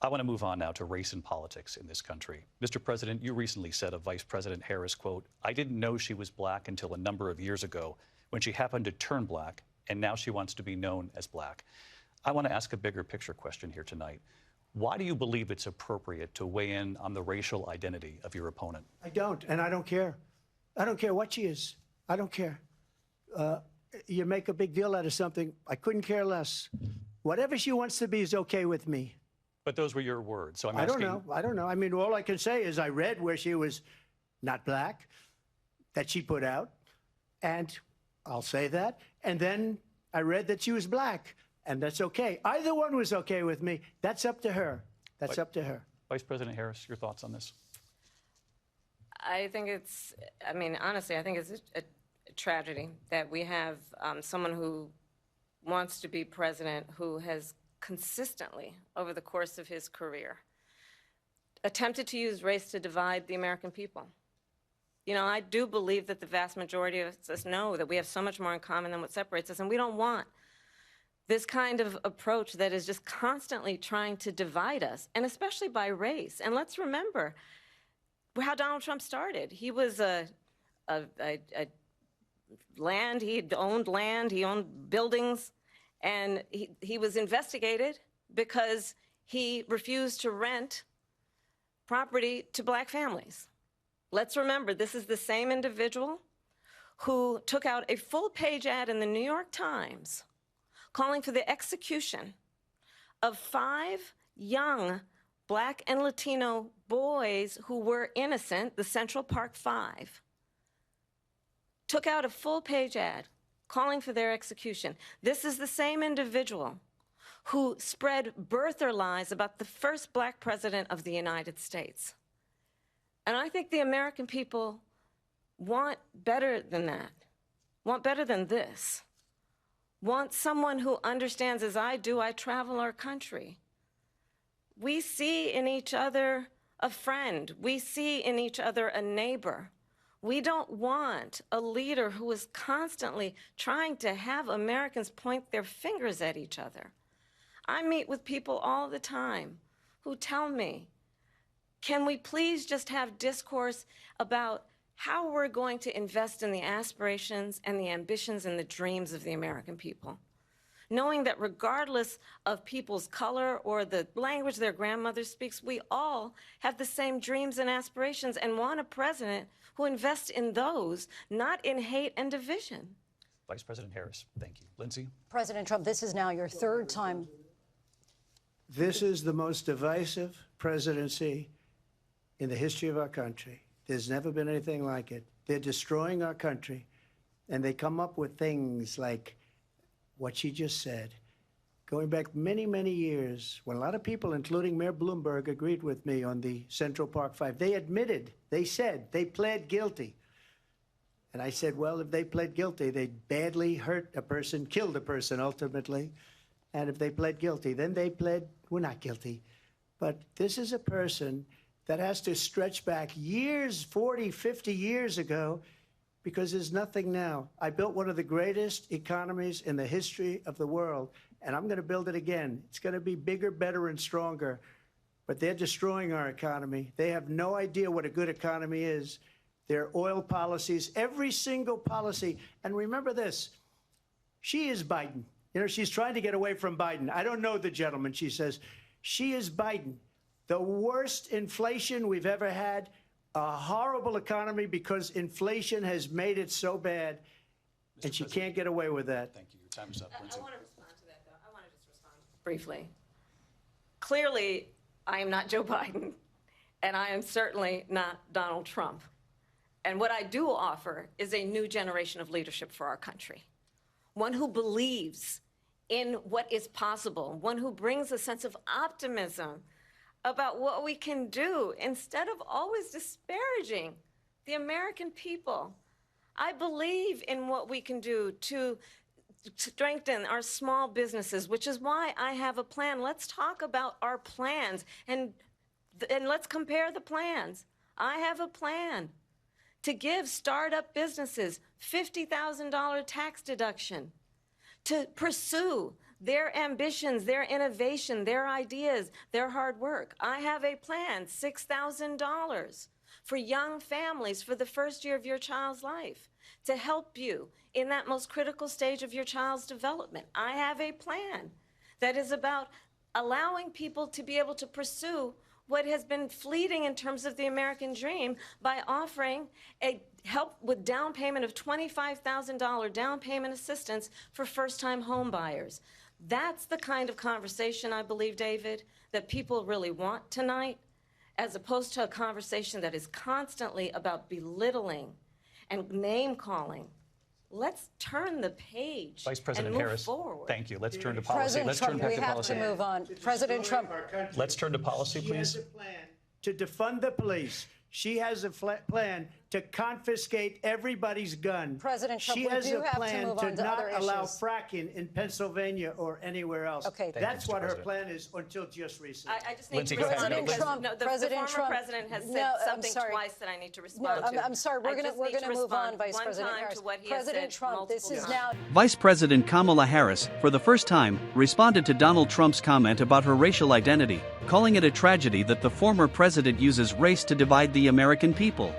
I want to move on now to race and politics in this country. Mr. President, you recently said of Vice President Harris, quote, "I didn't know she was black until a number of years ago when she happened to turn black, and now she wants to be known as black." I want to ask a bigger picture question here tonight. Why do you believe it's appropriate to weigh in on the racial identity of your opponent? I don't, and I don't care. I don't care what she is. I don't care. You make a big deal out of something. I couldn't care less. Whatever she wants to be is okay with me. But those were your words, so I'm asking. asking. I don't know. I mean, all I can say is I read where she was not black, that she put out, and I'll say that. And then I read that she was black, and that's okay. Either one was okay with me. That's up to her. That's up to her. Vice President Harris, your thoughts on this? I think it's, I mean, honestly, I think it's a tragedy that we have someone who wants to be president who has consistently, over the course of his career, attempted to use race to divide the American people. You know, I do believe that the vast majority of us know that we have so much more in common than what separates us, and we don't want this kind of approach that is just constantly trying to divide us, and especially by race. And let's remember how Donald Trump started. He was land, he owned buildings, and he was investigated because he refused to rent property to black families. Let's remember, this is the same individual who took out a full-page ad in the New York Times calling for the execution of 5 young black and Latino boys who were innocent, the Central Park 5. Took out a full-page ad calling for their execution. This is the same individual who spread birther lies about the first black president of the United States. And I think the American people want better than that, want better than this, want someone who understands, as I do, I travel our country. We see in each other a friend. We see in each other a neighbor. We don't want a leader who is constantly trying to have Americans point their fingers at each other. I meet with people all the time who tell me, can we please just have discourse about how we're going to invest in the aspirations and the ambitions and the dreams of the American people? Knowing that regardless of people's color or the language their grandmother speaks, we all have the same dreams and aspirations and want a president who invests in those, not in hate and division. Vice President Harris, thank you. Lindsay? President Trump, this is now your 3rd time. This is the most divisive presidency in the history of our country. There's never been anything like it. They're destroying our country, and they come up with things like what she just said. Going back many, many years, when a lot of people, including Mayor Bloomberg, agreed with me on the Central Park 5, they admitted, they said, they pled guilty. And I said, well, if they pled guilty, they badly hurt a person, killed a person ultimately. And if they pled guilty, then they pled, we're not guilty. But this is a person that has to stretch back years, 40, 50 years ago, because there's nothing now. I built one of the greatest economies in the history of the world, and I'm going to build it again. It's going to be bigger, better, and stronger. But they're destroying our economy. They have no idea what a good economy is. Their oil policies, every single policy. And remember this, she is Biden. You know, she's trying to get away from Biden. I don't know the gentleman, she says. She is Biden. The worst inflation we've ever had, a horrible economy because inflation has made it so bad, and she can't get away with that. Thank you. Your time is up, Lindsay. I want to respond to that, though. I want to just respond briefly. Clearly, I am not Joe Biden, and I am certainly not Donald Trump. And what I do offer is a new generation of leadership for our country, one who believes in what is possible, one who brings a sense of optimism about what we can do instead of always disparaging the American people. I believe in what we can do to strengthen our small businesses, which is why I have a plan. Let's talk about our plans and let's compare the plans. I have a plan to give startup businesses $50,000 tax deduction, to pursue their ambitions, their innovation, their ideas, their hard work. I have a plan, $6,000 for young families for the first year of your child's life to help you in that most critical stage of your child's development. I have a plan that is about allowing people to be able to pursue what has been fleeting in terms of the American dream by offering a help with down payment of $25,000 down payment assistance for first-time home buyers. That's the kind of conversation, I believe, David, that people really want tonight, as opposed to a conversation that is constantly about belittling and name-calling. Let's turn the page Vice President and move Harris, forward. thank you. Let's turn to policy. President Let's Trump, turn back we to have policy. to move on. President Trump. Let's turn to policy, She please. has a plan to defund the police. She has a plan to confiscate everybody's gun. President Trump, she we has do a have to plan move to on to not other allow issues. fracking in Pennsylvania or anywhere else. Okay. Thank you, That's Mr. what her President. plan is until just recently. I just need Lindsey, to go ahead. respond President because Trump, no, the President former Trump. president has said No, I'm something sorry. twice that I need to No, respond to. I'm sorry. We're I going just need to to move on, respond Vice one President time Harris. to what he has President said Trump, this multiple is times. now. Vice President Kamala Harris, for the first time, responded to Donald Trump's comment about her racial identity, calling it a tragedy that the former president uses race to divide the American people.